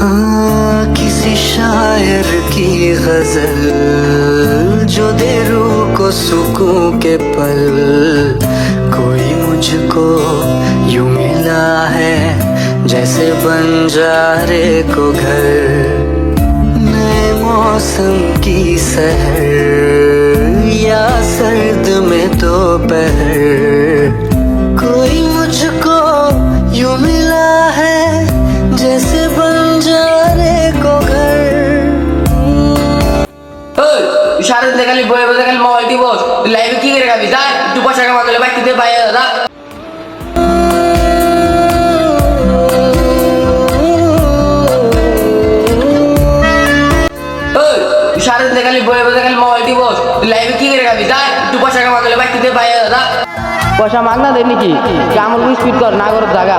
हाँ, किसी शायर की गजल जो दे रूह को सुकून के पल, कोई मुझको यूं मिला है जैसे बंजारे को घर, नए मौसम की सहर या सर्द में दोपहर, कोई मुझको यूं मिला है जैसे बंजारे को घर। সারা দিন খালি বয়ে বসে খালি মোবাইল টিপোস, তুই লাইভে কি করে খাবি? যা একটু পয়সা কামা করলে বাকি দিয়ে পাই দাদা। সারা দিন খালি বয়ে বসে খালি মোবাইল টিপোস, তুই লাইভে কি করে খাবি? যা একটু পয়সা কামা করলে বাকি দিয়ে পাই দাদা। পয়সা মাগনা দেয় নাকি? কামড় স্পিড কর না কর জায়গা।